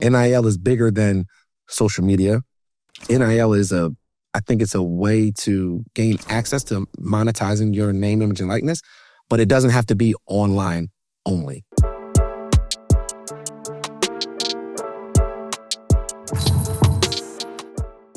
NIL is bigger than social media. NIL is I think it's a way to gain access to monetizing your name, image, and likeness, but it doesn't have to be online only.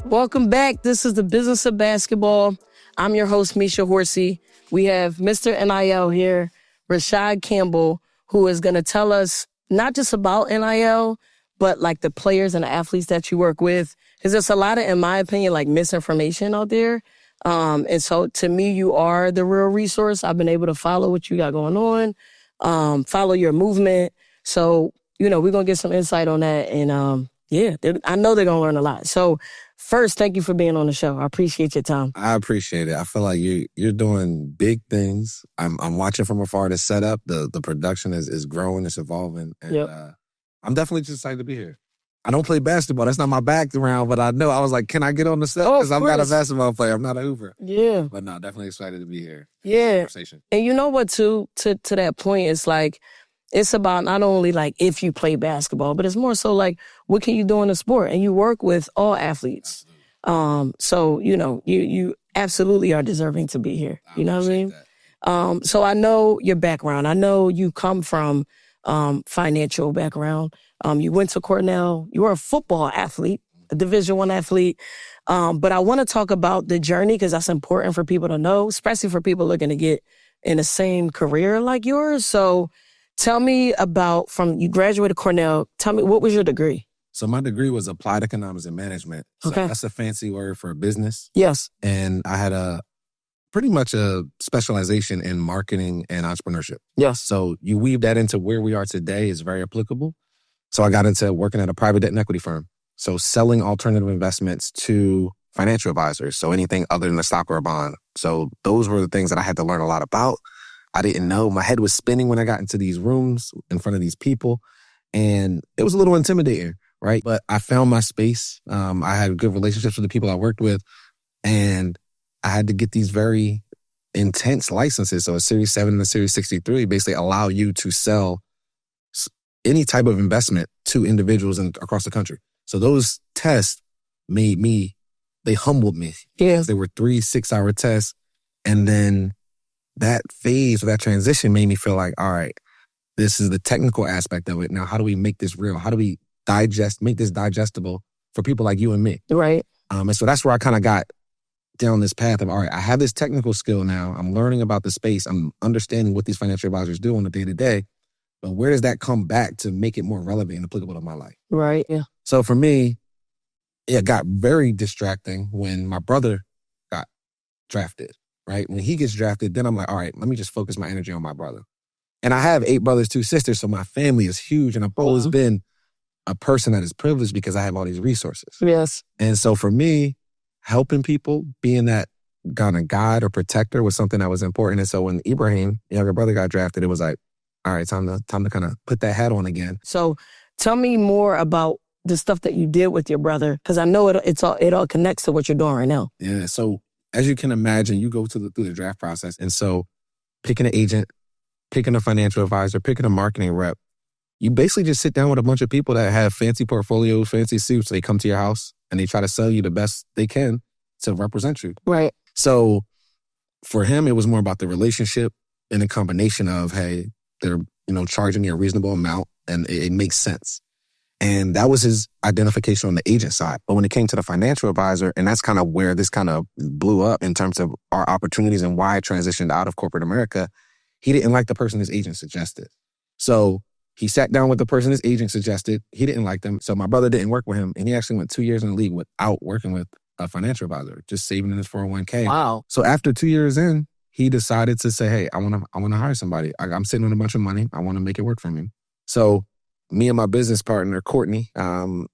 Welcome back. This is the Business of Basketball. I'm your host, Misha Horsey. We have Mr. NIL here, Rashad Campbell, who is going to tell us not just about NIL, but like the players and the athletes that you work with. Because there's a lot of, in my opinion, like misinformation out there. And so to me, you are the real resource. I've been able to follow what you got going on, follow your movement. So, we're going to get some insight on that. And I know they're going to learn a lot. So first, thank you for being on the show. I appreciate your time. I appreciate it. I feel like you're doing big things. I'm watching from afar the setup. The production is growing. It's evolving. And I'm definitely just excited to be here. I don't play basketball. That's not my background, but I was like, can I get on the set? Because I'm not a basketball player. I'm not a hooper. Yeah. But no, definitely excited to be here. Yeah. Conversation. And you know what, too, to that point, it's like, it's about not only like if you play basketball, but it's more so like what can you do in the sport? And you work with all athletes. So, you absolutely are deserving to be here. You know what I mean? So I know your background. I know you come from financial background. You went to Cornell. You were a football athlete, a Division I athlete. But I want to talk about the journey because that's important for people to know, especially for people looking to get in the same career like yours. So tell me about you graduated Cornell. Tell me, what was your degree? So my degree was applied economics and management. So that's a fancy word for business. Yes. And I had pretty much a specialization in marketing and entrepreneurship. Yes. So you weave that into where we are today is very applicable. So I got into working at a private debt and equity firm. So selling alternative investments to financial advisors. So anything other than a stock or a bond. So those were the things that I had to learn a lot about. I didn't know. My head was spinning when I got into these rooms in front of these people. And it was a little intimidating, right? But I found my space. I had good relationships with the people I worked with. And I had to get these very intense licenses. So a Series 7 and a Series 63 basically allow you to sell any type of investment to individuals across the country. So those tests they humbled me. Yeah. They were 3 6-hour tests. And then that phase or that transition made me feel like, all right, this is the technical aspect of it. Now, how do we make this real? How do we make this digestible for people like you and me? Right. And so that's where I kind of got down this path of, all right, I have this technical skill now. I'm learning about the space. I'm understanding what these financial advisors do on a day-to-day. But where does that come back to make it more relevant and applicable to my life? Right, yeah. So for me, it got very distracting when my brother got drafted, right? When he gets drafted, then I'm like, all right, let me just focus my energy on my brother. And I have 8 brothers, 2 sisters, so my family is huge. And I've always been a person that is privileged because I have all these resources. Yes. And so for me, helping people, being that kind of guide or protector was something that was important. And so when Ibrahim, younger brother, got drafted, it was like, all right, time to kind of put that hat on again. So tell me more about the stuff that you did with your brother, because I know it all connects to what you're doing right now. Yeah, so as you can imagine, you go through the draft process. And so picking an agent, picking a financial advisor, picking a marketing rep, you basically just sit down with a bunch of people that have fancy portfolios, fancy suits. They come to your house and they try to sell you the best they can to represent you. Right. So for him, it was more about the relationship and a combination of, hey, they're charging me a reasonable amount and it makes sense. And that was his identification on the agent side. But when it came to the financial advisor, and that's kind of where this kind of blew up in terms of our opportunities and why I transitioned out of corporate America, he didn't like the person his agent suggested. So he sat down with the person his agent suggested. He didn't like them. So my brother didn't work with him. And he actually went 2 years in the league without working with a financial advisor, just saving in his 401k. Wow. So after 2 years in, he decided to say, hey, I want to hire somebody. I'm sitting on a bunch of money. I want to make it work for me. So me and my business partner, Courtney,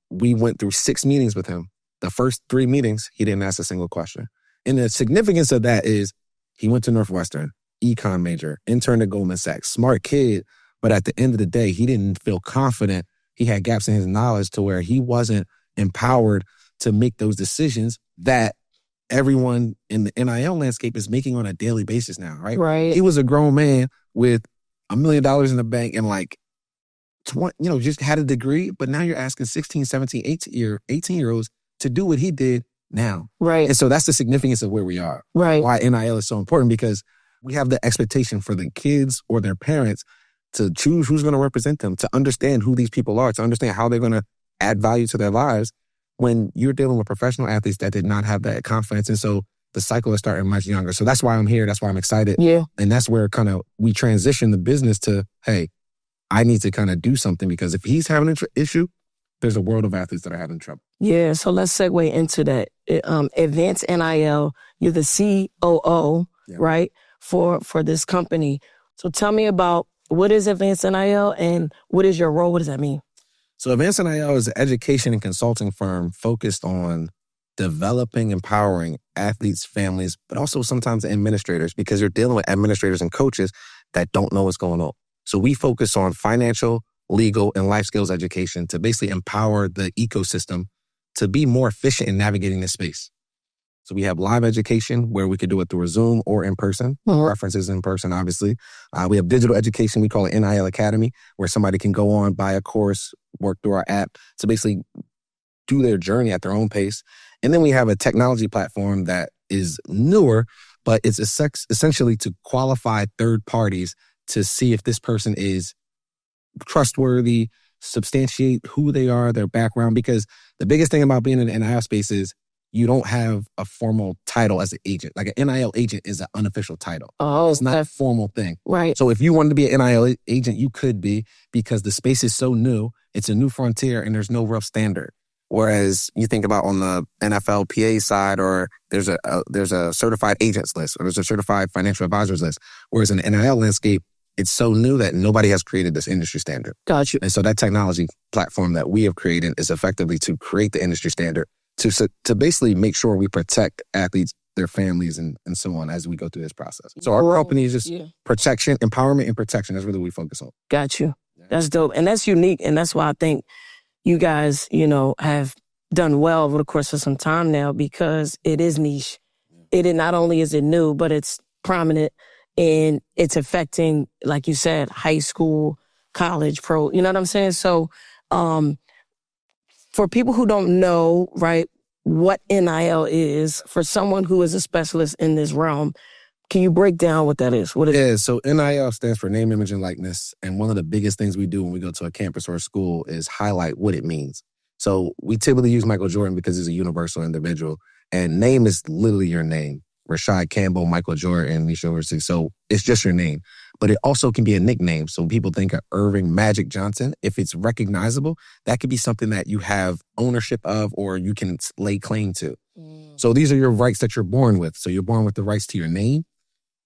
we went through 6 meetings with him. The first 3 meetings, he didn't ask a single question. And the significance of that is he went to Northwestern, econ major, interned at Goldman Sachs, smart kid. But at the end of the day, he didn't feel confident. He had gaps in his knowledge to where he wasn't empowered to make those decisions that everyone in the NIL landscape is making on a daily basis now, right? Right. He was a grown man with $1 million in the bank and like just had a degree, but now you're asking 16, 17, 18-year-olds to do what he did now. Right. And so that's the significance of where we are. Right. Why NIL is so important, because we have the expectation for the kids or their parents to choose who's going to represent them, to understand who these people are, to understand how they're going to add value to their lives when you're dealing with professional athletes that did not have that confidence. And so the cycle is starting much younger. So that's why I'm here. That's why I'm excited. Yeah. And that's where kind of we transition the business to, hey, I need to kind of do something, because if he's having an issue, there's a world of athletes that are having trouble. Yeah, so let's segue into that. Advance NIL, you're the COO, right, for this company. So tell me about what is Advance NIL and what is your role? What does that mean? So Advance NIL is an education and consulting firm focused on developing, empowering athletes, families, but also sometimes administrators, because you're dealing with administrators and coaches that don't know what's going on. So we focus on financial, legal, and life skills education to basically empower the ecosystem to be more efficient in navigating this space. So we have live education where we could do it through a Zoom or in person. Preferences in person, obviously. We have digital education. We call it NIL Academy, where somebody can go on, buy a course, work through our app to basically do their journey at their own pace. And then we have a technology platform that is newer, but it's essentially to qualify third parties to see if this person is trustworthy, substantiate who they are, their background. Because the biggest thing about being in the NIL space is you don't have a formal title as an agent. Like an NIL agent is an unofficial title. Oh, it's not a formal thing. Right. So if you wanted to be an NIL agent, you could be, because the space is so new. It's a new frontier and there's no real standard. Whereas you think about on the NFLPA side, or there's a certified agents list, or there's a certified financial advisors list. Whereas in the NIL landscape, it's so new that nobody has created this industry standard. Got you. And so that technology platform that we have created is effectively to create the industry standard to basically make sure we protect athletes, their families, and so on as we go through this process. So our company is just protection, empowerment, and protection. That's really what we focus on. Got you. That's dope. And that's unique. And that's why I think you guys, have done well over the course of some time now, because it is niche. Not only is it new, but it's prominent and it's affecting, like you said, high school, college, pro, you know what I'm saying? So for people who don't know, right, what NIL is, for someone who is a specialist in this realm, can you break down what that is? What is it? So NIL stands for name, image, and likeness. And one of the biggest things we do when we go to a campus or a school is highlight what it means. So we typically use Michael Jordan because he's a universal individual. And name is literally your name. Rashad Campbell, Michael Jordan, Misha Horsey. So it's just your name. But it also can be a nickname. So people think of Irving Magic Johnson. If it's recognizable, that could be something that you have ownership of or you can lay claim to. So these are your rights that you're born with. So you're born with the rights to your name,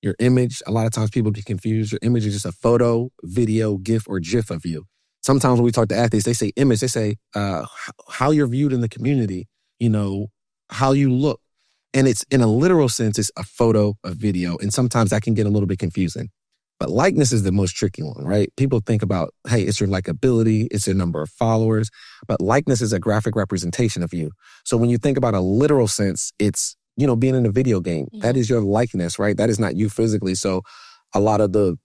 your image. A lot of times people get confused. Your image is just a photo, video, GIF, or GIF of you. Sometimes when we talk to athletes, they say image. They say how you're viewed in the community, how you look. And it's, in a literal sense, it's a photo, a video. And sometimes that can get a little bit confusing. But likeness is the most tricky one, right? People think about, hey, it's your likability, it's your number of followers. But likeness is a graphic representation of you. So when you think about a literal sense, it's, being in a video game. That is your likeness, right? That is not you physically. So a lot of the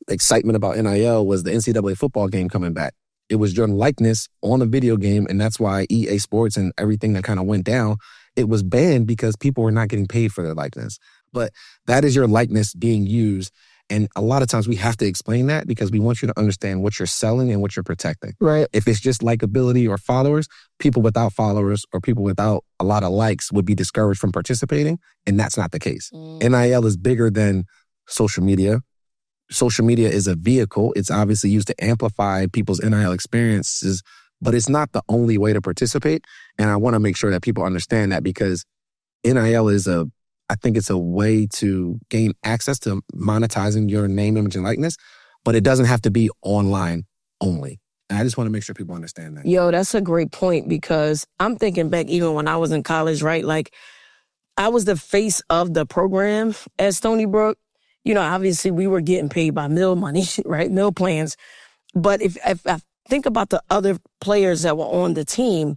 excitement about NIL was the NCAA football game coming back. It was your likeness on a video game, and that's why EA Sports and everything that kind of went down, it was banned because people were not getting paid for their likeness. But that is your likeness being used. And a lot of times we have to explain that because we want you to understand what you're selling and what you're protecting. Right. If it's just likability or followers, people without followers or people without a lot of likes would be discouraged from participating. And that's not the case. NIL is bigger than social media. Social media is a vehicle. It's obviously used to amplify people's NIL experiences, but it's not the only way to participate. And I want to make sure that people understand that, because NIL is I think it's a way to gain access to monetizing your name, image, and likeness, but it doesn't have to be online only. And I just want to make sure people understand that. Yo, that's a great point, because I'm thinking back even when I was in college, right? Like, I was the face of the program at Stony Brook. Obviously we were getting paid by meal money, right? Meal plans. But if I think about the other players that were on the team,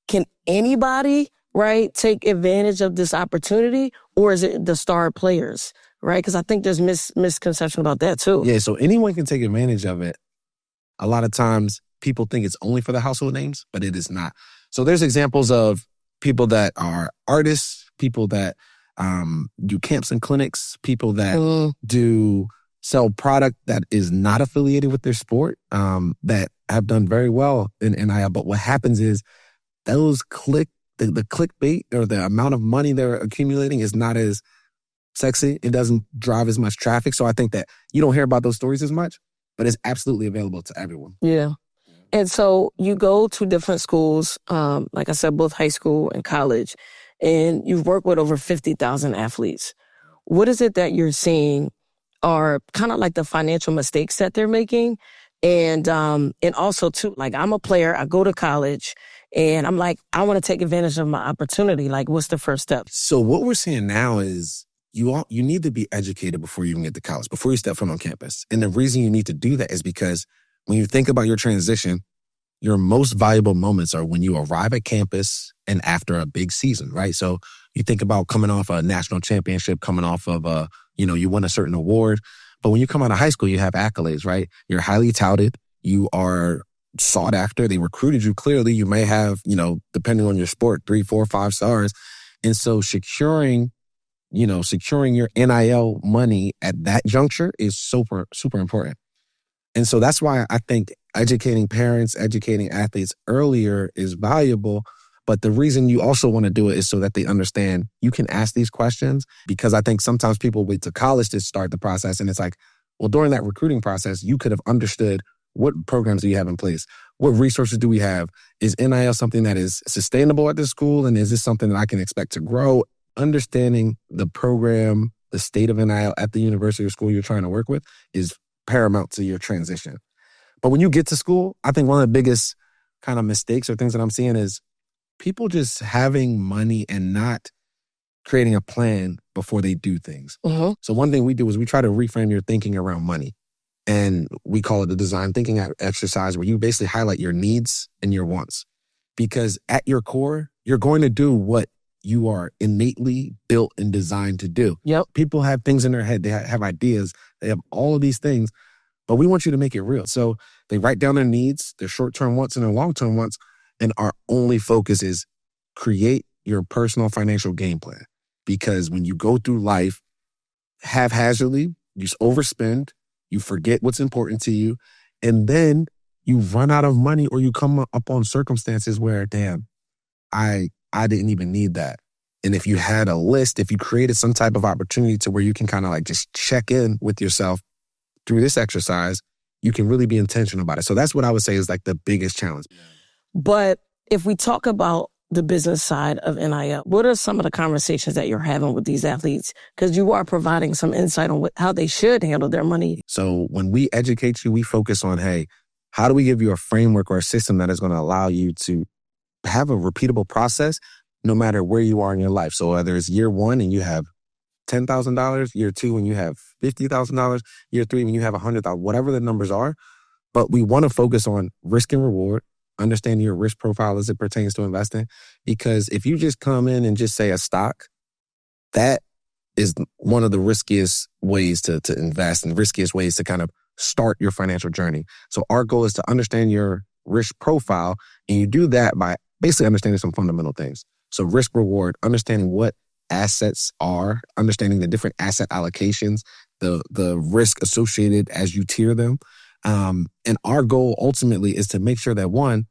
can anybody, right, take advantage of this opportunity, or is it the star players, right? Because I think there's misconception about that too. Yeah, so anyone can take advantage of it. a lot of times people think it's only for the household names, but it is not. So there's examples of people that are artists, people that do camps and clinics, people that do sell product that is not affiliated with their sport, that have done very well in NIL. But what happens is those the clickbait or the amount of money they're accumulating is not as sexy. It doesn't drive as much traffic. So I think that you don't hear about those stories as much, but it's absolutely available to everyone. Yeah. And so you go to different schools, like I said, both high school and college, and you've worked with over 50,000 athletes. What is it that you're seeing are kind of like the financial mistakes that they're making? And also too, like I'm a player, I go to college and I'm like, I want to take advantage of my opportunity. Like, what's the first step? So what we're seeing now is you need to be educated before you even get to college, before you step foot on campus. And the reason you need to do that is because when you think about your transition, your most valuable moments are when you arrive at campus and after a big season, right? So you think about coming off a national championship, coming off of you won a certain award. But when you come out of high school, you have accolades, right? You're highly touted. You are sought after. They recruited you clearly. You may have, depending on your sport, 3, 4, 5 stars. And so securing your NIL money at that juncture is super, super important. And so that's why I think educating parents, educating athletes earlier is valuable. But the reason you also want to do it is so that they understand you can ask these questions, because I think sometimes people wait to college to start the process. And it's like, well, during that recruiting process, you could have understood what programs do you have in place? What resources do we have? Is NIL something that is sustainable at this school? And is this something that I can expect to grow? Understanding the program, the state of NIL at the university or school you're trying to work with is paramount to your transition. But when you get to school, I think one of the biggest kind of mistakes or things that I'm seeing is people just having money and not creating a plan before they do things. Mm-hmm. So one thing we do is we try to reframe your thinking around money. And we call it the design thinking exercise, where you basically highlight your needs and your wants. Because at your core, you're going to do what you are innately built and designed to do. Yep. People have things in their head. They have ideas. They have all of these things, but we want you to make it real. So they write down their needs, their short-term wants and their long-term wants, and our only focus is create your personal financial game plan. Because when you go through life haphazardly, you just overspend, you forget what's important to you, and then you run out of money or you come up on circumstances where, damn, I didn't even need that. And if you had a list, if you created some type of opportunity to where you can kind of like just check in with yourself through this exercise, you can really be intentional about it. So that's what I would say is like the biggest challenge. But if we talk about the business side of NIL, what are some of the conversations that you're having with these athletes? Because you are providing some insight on how they should handle their money. So when we educate you, we focus on, hey, how do we give you a framework or a system that is going to allow you to have a repeatable process no matter where you are in your life? So whether it's year 1 and you have $10,000, year 2 when you have $50,000, year 3 when you have $100,000, whatever the numbers are. But we want to focus on risk and reward, understanding your risk profile as it pertains to investing. Because if you just come in and just say a stock, that is one of the riskiest ways to invest and riskiest ways to kind of start your financial journey. So our goal is to understand your risk profile, and you do that by basically understanding some fundamental things. So risk reward, understanding what assets are, understanding the different asset allocations, the risk associated as you tier them. And our goal ultimately is to make sure that, one,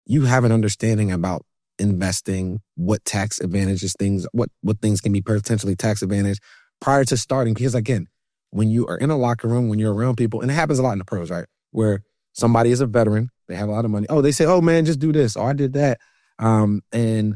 you have an understanding about investing, what tax advantages things, what things can be potentially tax advantage prior to starting. Because again, when you are in a locker room, when you're around people, and it happens a lot in the pros, right? Where somebody is a veteran, they have a lot of money. Oh, they say, oh man, just do this. Oh, I did that. And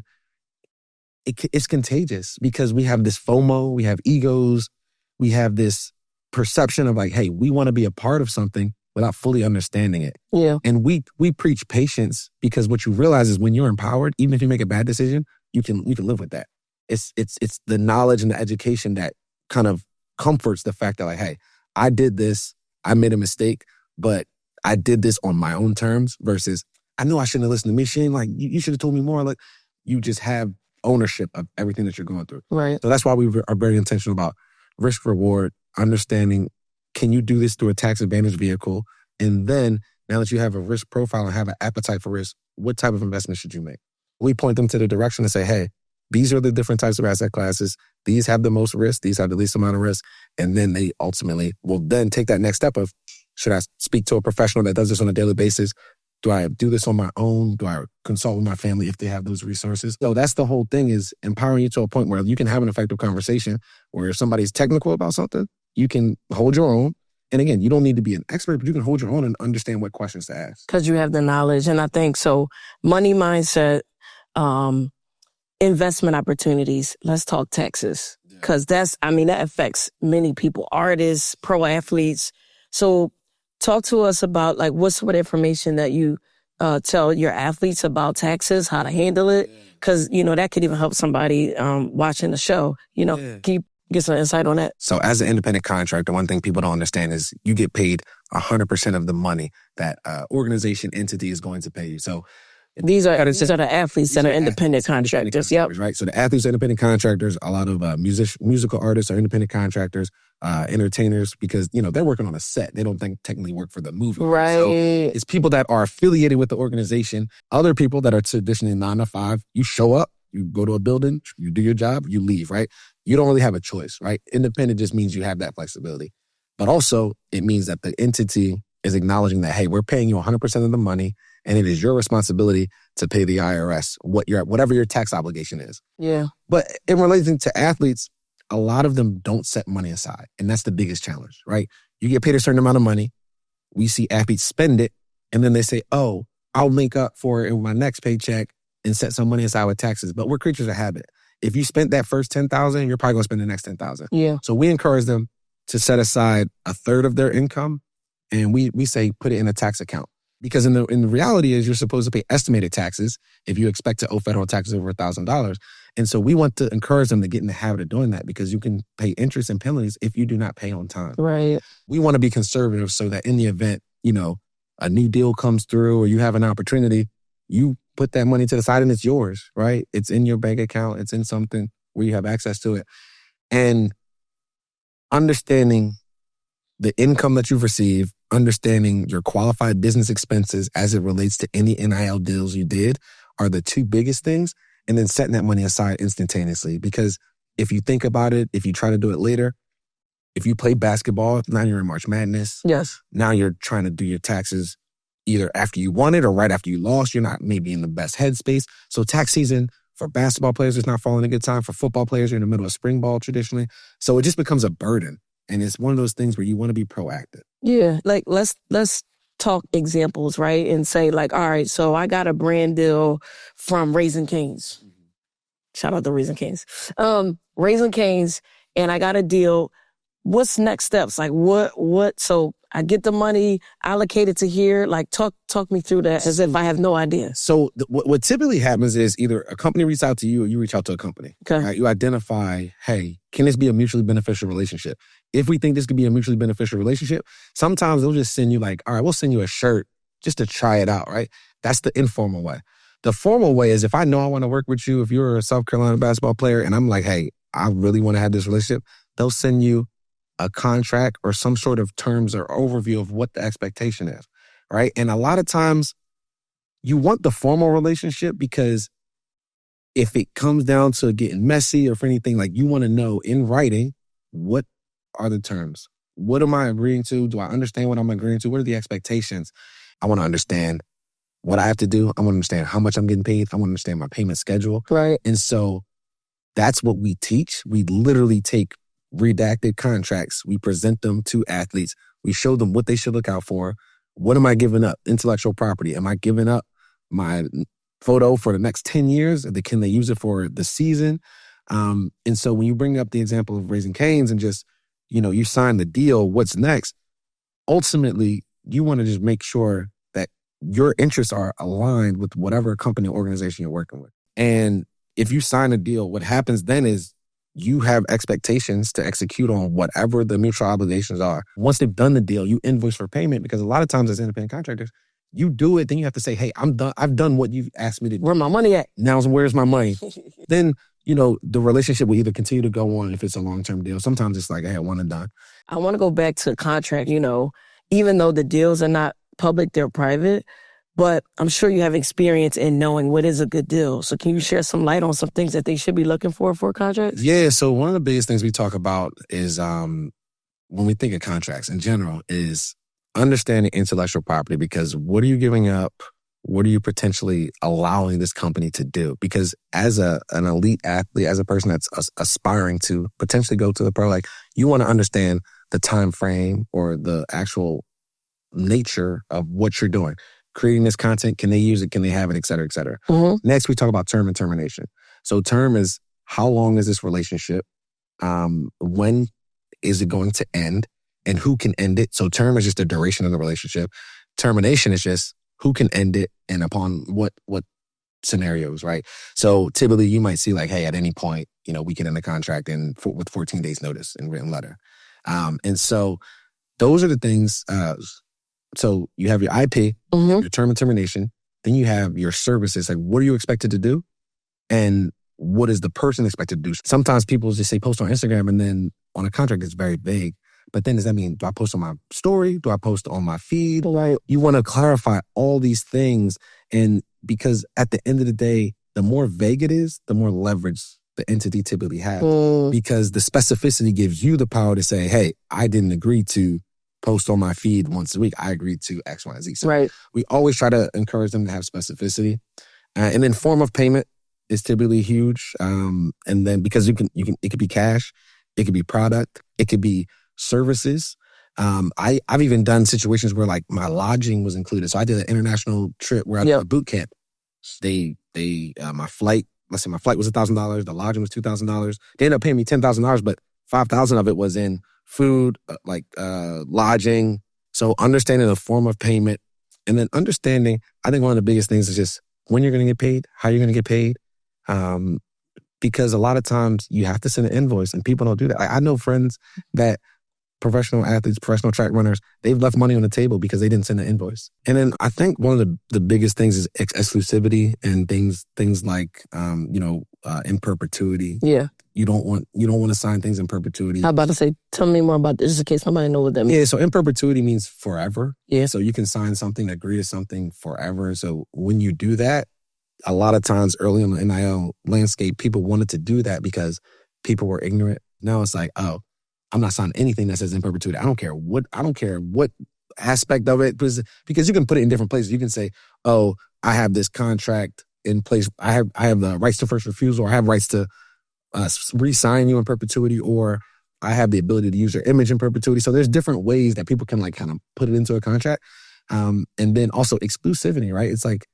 it's contagious because we have this FOMO, we have egos, we have this perception of like, hey, we want to be a part of something without fully understanding it. Yeah. And we preach patience because what you realize is when you're empowered, even if you make a bad decision, you can live with that. It's the knowledge and the education that kind of comforts the fact that like, hey, I did this, I made a mistake, but I did this on my own terms versus I knew I shouldn't have listened to Misha. Like you should have told me more. Like you just have ownership of everything that you're going through. Right. So that's why we are very intentional about risk reward, understanding, can you do this through a tax advantage vehicle? And then Now that you have a risk profile and have an appetite for risk, what type of investment should you make? We point them to the direction and say, hey, these are the different types of asset classes. These have the most risk. These have the least amount of risk. And then they ultimately will then take that next step of, should I speak to a professional that does this on a daily basis? Do I do this on my own? Do I consult with my family if they have those resources? So that's the whole thing, is empowering you to a point where you can have an effective conversation where if somebody's technical about something, you can hold your own. And again, you don't need to be an expert, but you can hold your own and understand what questions to ask. Because you have the knowledge. And I think so, money mindset, investment opportunities. Let's talk taxes. Because that affects many people, artists, pro athletes. So talk to us about like what's some of the information that you tell your athletes about taxes, how to handle it. Because, that could even help somebody watching the show. Can you get some insight on that? So as an independent contractor, one thing people don't understand is you get paid 100% of the money that organization entity is going to pay you. So these are the athletes that are independent contractors. Yep. Right. So the athletes are independent contractors. A lot of musical artists are independent contractors, entertainers, because, they're working on a set. They don't technically work for the movie. Right. So it's people that are affiliated with the organization. Other people that are traditionally 9 to 5, you show up, you go to a building, you do your job, you leave, right? You don't really have a choice, right? Independent just means you have that flexibility. But also it means that the entity is acknowledging that, hey, we're paying you 100% of the money, and it is your responsibility to pay the IRS whatever your tax obligation is. Yeah. But in relation to athletes, a lot of them don't set money aside. And that's the biggest challenge, right? You get paid a certain amount of money. We see athletes spend it. And then they say, oh, I'll make up for it in my next paycheck and set some money aside with taxes. But we're creatures of habit. If you spent that first $10,000, you're probably going to spend the next $10,000. Yeah. So we encourage them to set aside a third of their income. And we say, put it in a tax account. Because in the reality is you're supposed to pay estimated taxes if you expect to owe federal taxes over $1,000. And so we want to encourage them to get in the habit of doing that, because you can pay interest and penalties if you do not pay on time. Right. We want to be conservative so that in the event, a new deal comes through or you have an opportunity, you put that money to the side and it's yours, right? It's in your bank account. It's in something where you have access to it. And understanding the income that you've received, understanding your qualified business expenses as it relates to any NIL deals you did are the two biggest things. And then setting that money aside instantaneously. Because if you think about it, if you try to do it later, if you play basketball, now you're in March Madness. Yes. Now you're trying to do your taxes either after you won it or right after you lost. You're not maybe in the best headspace. So tax season for basketball players is not falling a good time. For football players, you're in the middle of spring ball traditionally. So it just becomes a burden. And it's one of those things where you want to be proactive. Yeah. Like let's talk examples, right? And say like, all right, so I got a brand deal from Raising Cane's. Shout out to Raising Cane's. Raising Cane's, and I got a deal. What's next steps? Like what? So I get the money allocated to here. Like talk me through that as if I have no idea. So what typically happens is either a company reaches out to you or you reach out to a company. Okay. Right? You identify, hey, can this be a mutually beneficial relationship? If we think this could be a mutually beneficial relationship, sometimes they'll just send you like, all right, we'll send you a shirt just to try it out, right? That's the informal way. The formal way is if I know I want to work with you, if you're a South Carolina basketball player and I'm like, hey, I really want to have this relationship, they'll send you a contract or some sort of terms or overview of what the expectation is, right? And a lot of times you want the formal relationship because if it comes down to getting messy or for anything, like you want to know in writing, what are the terms? What am I agreeing to? Do I understand what I'm agreeing to? What are the expectations? I want to understand what I have to do. I want to understand how much I'm getting paid. I want to understand my payment schedule. Right. And so that's what we teach. We literally take redacted contracts. We present them to athletes. We show them what they should look out for. What am I giving up? Intellectual property. Am I giving up my photo for the next 10 years? Can they use it for the season? And so when you bring up the example of Raising Cane's and just, you sign the deal, what's next? Ultimately, you want to just make sure that your interests are aligned with whatever company or organization you're working with. And if you sign a deal, what happens then is you have expectations to execute on whatever the mutual obligations are. Once they've done the deal, you invoice for payment because a lot of times as independent contractors, you do it, then you have to say, hey, I'm done. I've done what you've asked me to do. Where my money at? Now, where's my money? Then, the relationship will either continue to go on if it's a long-term deal. Sometimes it's like, hey, one and done. I want to go back to contract, even though the deals are not public, they're private. But I'm sure you have experience in knowing what is a good deal. So can you share some light on some things that they should be looking for contracts? Yeah, so one of the biggest things we talk about is when we think of contracts in general is understanding intellectual property, because what are you giving up? What are you potentially allowing this company to do? Because as an elite athlete, as a person that's aspiring to potentially go to the pro, like, you want to understand the time frame or the actual nature of what you're doing. Creating this content, can they use it? Can they have it? Et cetera, et cetera. Mm-hmm. Next, we talk about term and termination. So term is how long is this relationship? When is it going to end? And who can end it? So term is just the duration of the relationship. Termination is just who can end it and upon what scenarios, right? So typically you might see like, hey, at any point, we can end the contract with 14 days notice in written letter. And so those are the things. So you have your IP, mm-hmm. your term and termination. Then you have your services. Like, what are you expected to do? And what is the person expected to do? Sometimes people just say post on Instagram, and then on a contract, it's very vague. But then does that mean, do I post on my story? Do I post on my feed? Right. You want to clarify all these things. And because at the end of the day, the more vague it is, the more leverage the entity typically has. Because the specificity gives you the power to say, hey, I didn't agree to post on my feed once a week. I agreed to X, Y, Z. So right. We always try to encourage them to have specificity. And then form of payment is typically huge. And then because it could be cash, it could be product, it could be services. I've even done situations where like my lodging was included. So I did an international trip where I did a boot camp. My flight, let's say my flight was $1,000, the lodging was $2,000. They ended up paying me $10,000, but $5,000 of it was in food, lodging. So understanding the form of payment, and then understanding, I think one of the biggest things is just when you're going to get paid, how you're going to get paid. Because a lot of times you have to send an invoice and people don't do that. I know friends that professional athletes, professional track runners, they've left money on the table because they didn't send an invoice. And then I think one of the biggest things is exclusivity and things like, in perpetuity. Yeah. You don't want to sign things in perpetuity. I'm about to say, tell me more about this, just in case somebody knows what that means. Yeah, so in perpetuity means forever. Yeah. So you can sign something, agree to something forever. So when you do that, a lot of times early in the NIL landscape, people wanted to do that because people were ignorant. Now it's like, oh, I'm not signing anything that says in perpetuity. I don't care what aspect of it, because you can put it in different places. You can say, oh, I have this contract in place. I have the rights to first refusal, or I have rights to re-sign you in perpetuity, or I have the ability to use your image in perpetuity. So there's different ways that people can like kind of put it into a contract. And then also exclusivity, right? It's like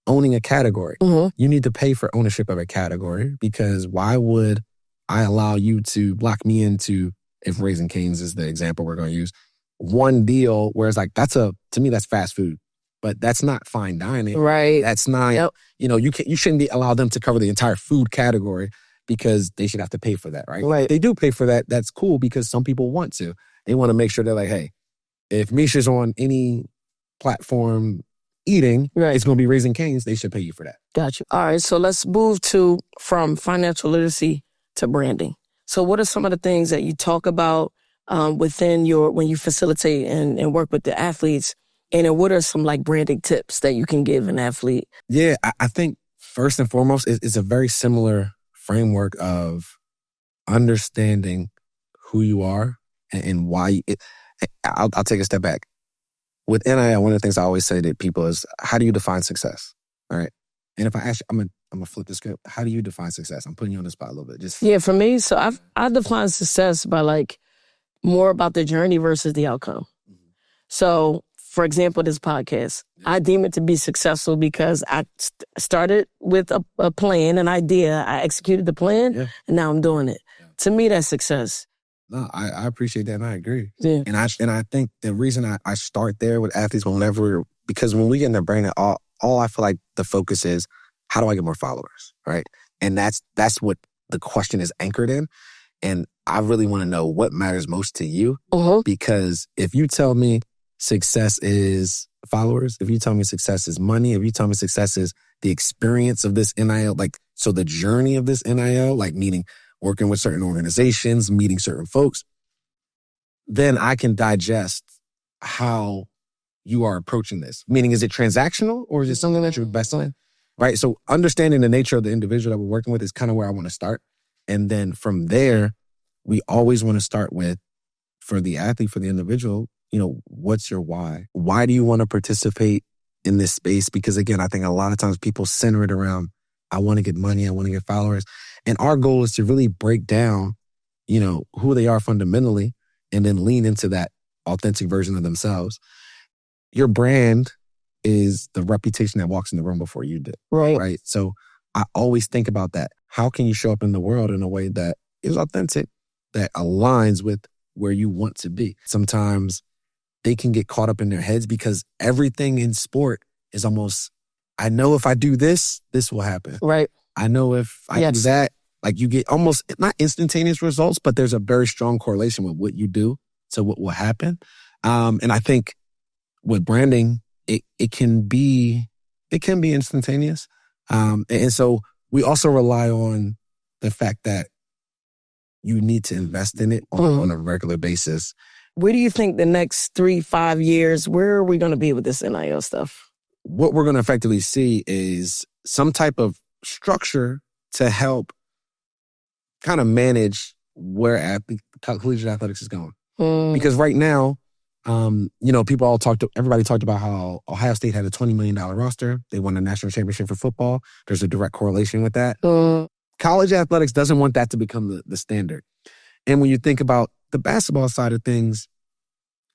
owning a category. Mm-hmm. You need to pay for ownership of a category, because why would I allow you to block me into, if Raising Cane's is the example we're going to use, one deal, whereas like to me, that's fast food. But that's not fine dining. Right. That's not, you shouldn't allow them to cover the entire food category, because they should have to pay for that, right? Right. They do pay for that. That's cool, because some people want to. They want to make sure they're like, hey, if Misha's on any platform eating, right, it's going to be Raising Cane's, they should pay you for that. Got you. All right, so let's move from financial literacy to branding. So what are some of the things that you talk about within when you facilitate and work with the athletes? And then what are some like branding tips that you can give an athlete? Yeah, I think first and foremost, it's a very similar framework of understanding who you are and why. I'll take a step back. With NIL, one of the things I always say to people is, how do you define success? All right. And if I ask you, I'm gonna flip the script. How do you define success? I'm putting you on the spot a little bit. Yeah, for me, so I define success by like more about the journey versus the outcome. Mm-hmm. So, for example, this podcast, I deem it to be successful because I started with a plan, an idea. I executed the plan, and now I'm doing it. Yeah. To me, that's success. No, I appreciate that, and I agree. Yeah. And I think the reason I start there with athletes because when we get in their brain, all I feel like the focus is, how do I get more followers, right? And that's what the question is anchored in. And I really want to know what matters most to you, because if you tell me success is followers, if you tell me success is money, if you tell me success is the experience of this NIL, so the journey of this NIL, meaning working with certain organizations, meeting certain folks, then I can digest how you are approaching this? Meaning, is it transactional or is it something that you're investing in? Right? So understanding the nature of the individual that we're working with is kind of where I want to start. And then from there, we always want to start with, for the athlete, for the individual, what's your why? Why do you want to participate in this space? Because again, I think a lot of times people center it around, I want to get money, I want to get followers. And our goal is to really break down, who they are fundamentally and then lean into that authentic version of themselves. Your brand is the reputation that walks in the room before you did. Right. So I always think about that. How can you show up in the world in a way that is authentic, that aligns with where you want to be? Sometimes they can get caught up in their heads because everything in sport is almost, I know if I do this, this will happen. Right. I know if I do that, like you get almost not instantaneous results, but there's a very strong correlation with what you do to what will happen. And I think with branding, it can be instantaneous. And so we also rely on the fact that you need to invest in it on a regular basis. Where do you think the next 3-5 years, where are we going to be with this NIL stuff? What we're going to effectively see is some type of structure to help kind of manage where collegiate athletics is going. Because right now, everybody talked about how Ohio State had a $20 million roster. They won a national championship for football. There's a direct correlation with that. College athletics doesn't want that to become the standard. And when you think about the basketball side of things,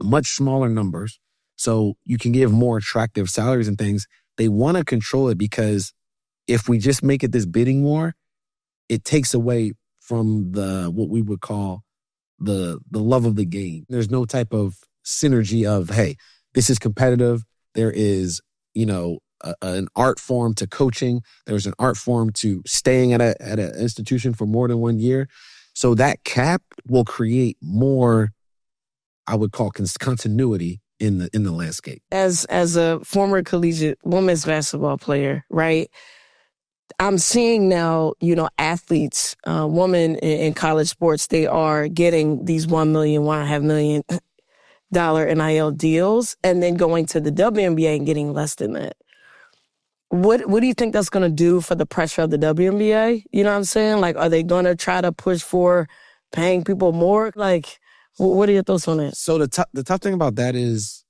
much smaller numbers, so you can give more attractive salaries and things. They want to control it because if we just make it this bidding war, it takes away from what we would call the love of the game. There's no type of synergy of, hey, this is competitive. There is, an art form to coaching. There's an art form to staying at an institution for more than 1 year. So that cap will create more, I would call continuity in the landscape. As a former collegiate women's basketball player, right? I'm seeing now, athletes, women in college sports, they are getting these $1 million, $1.5 million NIL deals and then going to the WNBA and getting less than that. What do you think that's going to do for the pressure of the WNBA? You know what I'm saying? Like, are they going to try to push for paying people more? Like, what are your thoughts on that? So the tough thing about that is,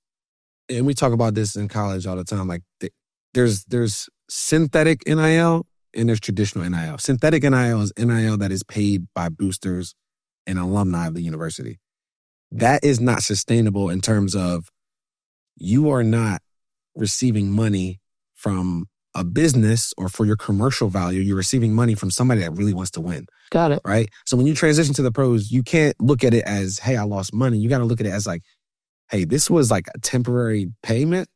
and we talk about this in college all the time, like there's synthetic NIL and there's traditional NIL. Synthetic NIL is NIL that is paid by boosters and alumni of the university. That is not sustainable in terms of you are not receiving money from a business or for your commercial value. You're receiving money from somebody that really wants to win. Got it. Right? So when you transition to the pros, you can't look at it as, hey, I lost money. You got to look at it as like, hey, this was like a temporary payment.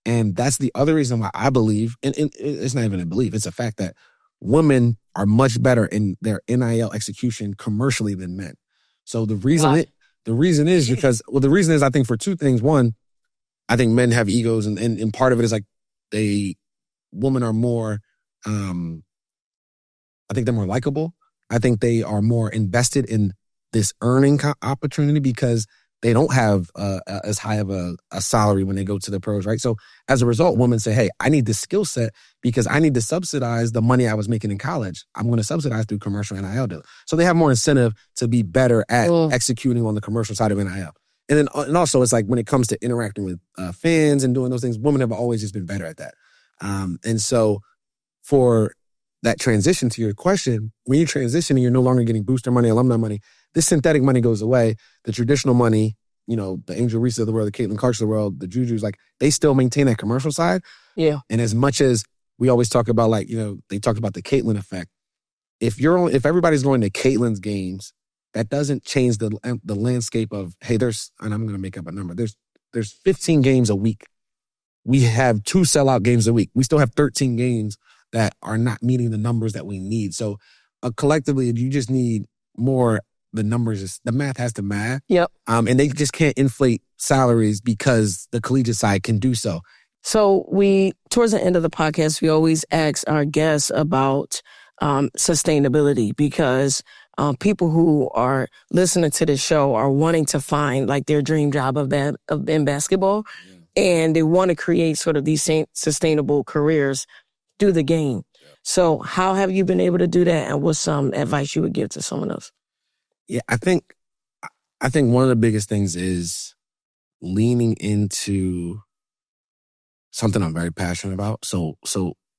And that's the other reason why I believe, and it's not even a belief, it's a fact that women are much better in their NIL execution commercially than men. So the reason is because, the reason is I think for two things. One, I think men have egos and part of it is like women are more, I think they're more likable. I think they are more invested in this earning opportunity because they don't have as high of a salary when they go to the pros, right? So as a result, women say, hey, I need this skill set because I need to subsidize the money I was making in college. I'm going to subsidize through commercial NIL deals. So they have more incentive to be better at executing on the commercial side of NIL. And also it's like when it comes to interacting with fans and doing those things, women have always just been better at that. And so for that transition to your question, when you transition and you're no longer getting booster money, alumni money, this synthetic money goes away. The traditional money, the Angel Reese of the world, the Caitlin Clarks of the world, the Jujus, like they still maintain that commercial side. Yeah. And as much as we always talk about they talked about the Caitlin effect. If everybody's going to Caitlin's games, that doesn't change the landscape of, hey, and I'm going to make up a number. There's 15 games a week. We have 2 sellout games a week. We still have 13 games that are not meeting the numbers that we need. So collectively, you just need more. The numbers, the math has to math. Yep. And they just can't inflate salaries because the collegiate side can do so. So towards the end of the podcast, we always ask our guests about sustainability because people who are listening to this show are wanting to find like their dream job in basketball. Yeah. and they want to create sort of these sustainable careers through the game. So how have you been able to do that, and what's some advice you would give to someone else? Yeah, I think one of the biggest things is leaning into something I'm very passionate about. So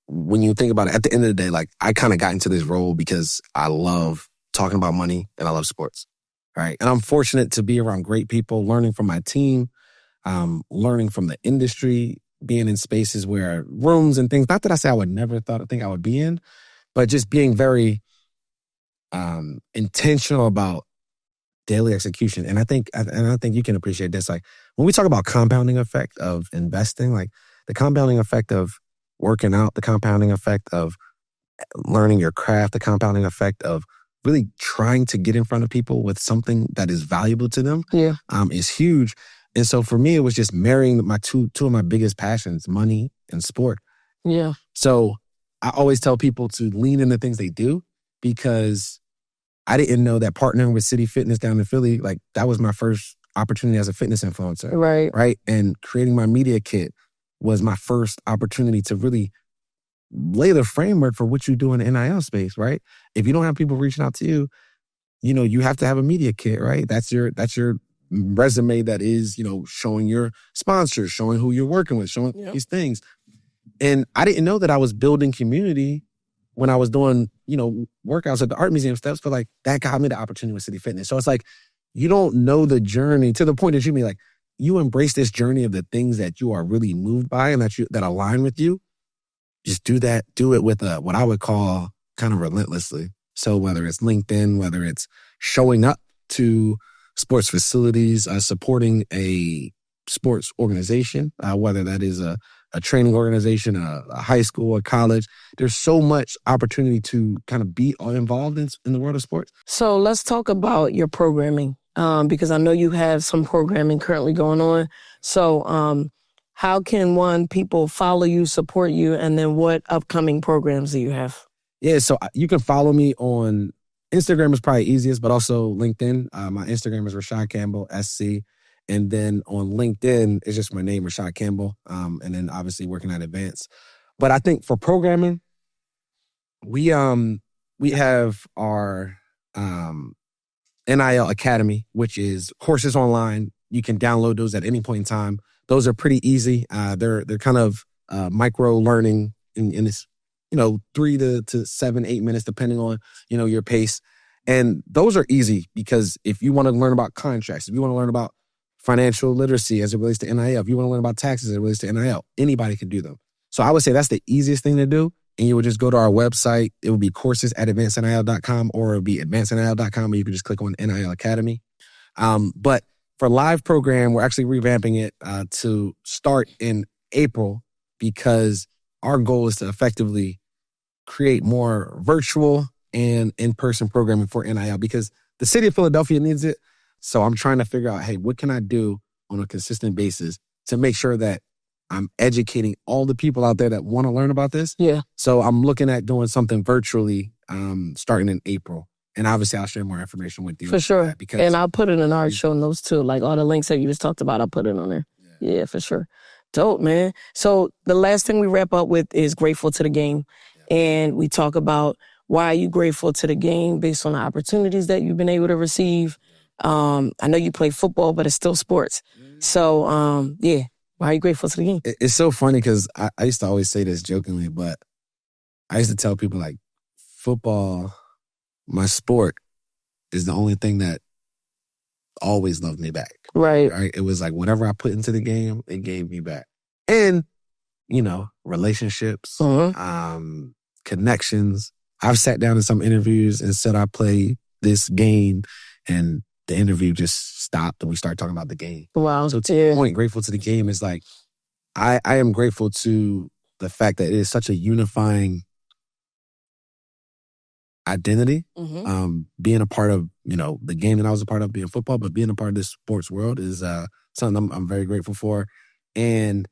when you think about it, at the end of the day, like, I kind of got into this role because I love talking about money and I love sports, right? And I'm fortunate to be around great people, learning from my team, learning from the industry, being in spaces where rooms and things, not that I say I would never think I would be in, but just being very intentional about daily execution. And I think you can appreciate this. Like, when we talk about compounding effect of investing, like the compounding effect of working out, the compounding effect of learning your craft, the compounding effect of really trying to get in front of people with something that is valuable to them, is huge. And so for me, it was just marrying my two of my biggest passions, money and sport. Yeah. So I always tell people to lean into things they do, because I didn't know that partnering with City Fitness down in Philly, like, that was my first opportunity as a fitness influencer. Right. And creating my media kit was my first opportunity to really lay the framework for what you do in the NIL space, right? If you don't have people reaching out to you, you have to have a media kit, right? That's your resume that is, showing your sponsors, showing who you're working with, showing these things. And I didn't know that I was building community when I was doing, workouts at the art museum steps, but like, that got me the opportunity with City Fitness. So it's like, you don't know the journey to the point that you mean, like, you embrace this journey of the things that you are really moved by and that align with you. Just do that. Do it with what I would call kind of relentlessly. So whether it's LinkedIn, whether it's showing up to sports facilities, supporting a sports organization, whether that is a training organization, a high school, a college. There's so much opportunity to kind of be involved in the world of sports. So let's talk about your programming, because I know you have some programming currently going on. So how can people follow you, support you, and then what upcoming programs do you have? Yeah, so you can follow me on Instagram is probably easiest, but also LinkedIn. My Instagram is Rashad Campbell, SC. And then on LinkedIn, it's just my name, Rashad Campbell. And then obviously working at Advance. But I think for programming, we have our NIL Academy, which is courses online. You can download those at any point in time. Those are pretty easy. They're kind of micro learning in this, 3 to 7, 8 minutes, depending on, your pace. And those are easy because if you want to learn about contracts, if you want to learn about financial literacy as it relates to NIL, if you want to learn about taxes as it relates to NIL, anybody can do them. So I would say that's the easiest thing to do. And you would just go to our website. It would be courses@advancednil.com, or it would be advancednil.com, and you can just click on NIL Academy. But for live program, we're actually revamping it to start in April, because our goal is to effectively create more virtual and in-person programming for NIL, because the city of Philadelphia needs it. So I'm trying to figure out, hey, what can I do on a consistent basis to make sure that I'm educating all the people out there that want to learn about this? Yeah. So I'm looking at doing something virtually starting in April. And obviously I'll share more information with you. For sure. Because, and I'll put it in our show notes too. Like all the links that you just talked about, I'll put it on there. Yeah, for sure. Dope, man. So the last thing we wrap up with is grateful to the game. And we talk about why are you grateful to the game based on the opportunities that you've been able to receive. I know you play football, but it's still sports. So, why are you grateful to the game? It's so funny because I used to always say this jokingly, but I used to tell people, like, football, my sport, is the only thing that always loved me back. Right. It was like whatever I put into the game, it gave me back. And, relationships, connections. I've sat down in some interviews and said I play this game, and the interview just stopped and we started talking about the game. Wow. So to the point, grateful to the game is like, I am grateful to the fact that it is such a unifying identity. Being a part of, the game that I was a part of, being football, but being a part of this sports world is something I'm very grateful for. And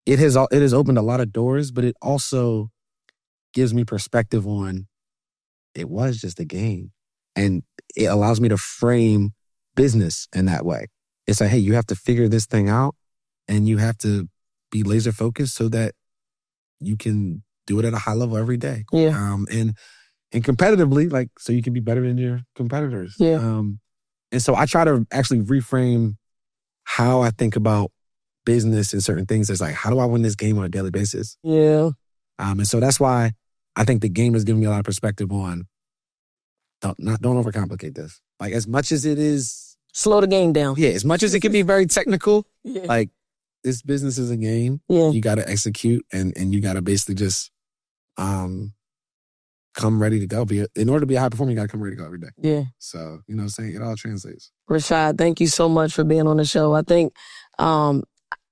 it has opened a lot of doors, but it also gives me perspective on it was just a game. And it allows me to frame business in that way. It's like, hey, you have to figure this thing out And you have to be laser focused so that you can do it at a high level every day. Yeah. And competitively, like, so you can be better than your competitors. Yeah. And so I try to actually reframe how I think about business and certain things. It's like, how do I win this game on a daily basis? Yeah. And so that's why I think the game has given me a lot of perspective on don't overcomplicate this. Like, as much as it is... Slow the game down. Yeah, as much as it can be very technical, Yeah. like, this business is a game. Yeah. You got to execute and you got to basically just come ready to go. In order to be a high performer, you got to come ready to go every day. Yeah. So, you know what I'm saying? It all translates. Rashad, thank you so much for being on the show. I think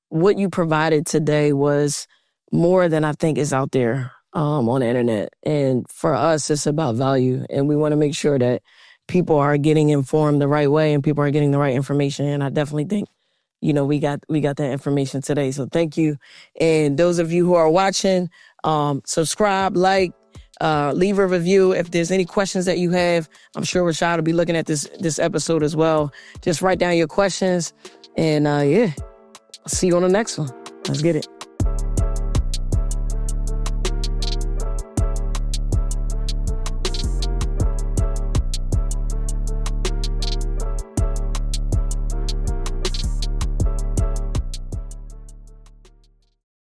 what you provided today was more than I think is out there on the internet. And for us, it's about value. And we want to make sure that people are getting informed the right way and people are getting the right information. And I definitely think, you know, we got that information today. So thank you. And those of you who are watching, subscribe, like, leave a review. If there's any questions that you have, I'm sure Rashad will be looking at this episode as well. Just write down your questions. And yeah, I'll see you on the next one. Let's get it.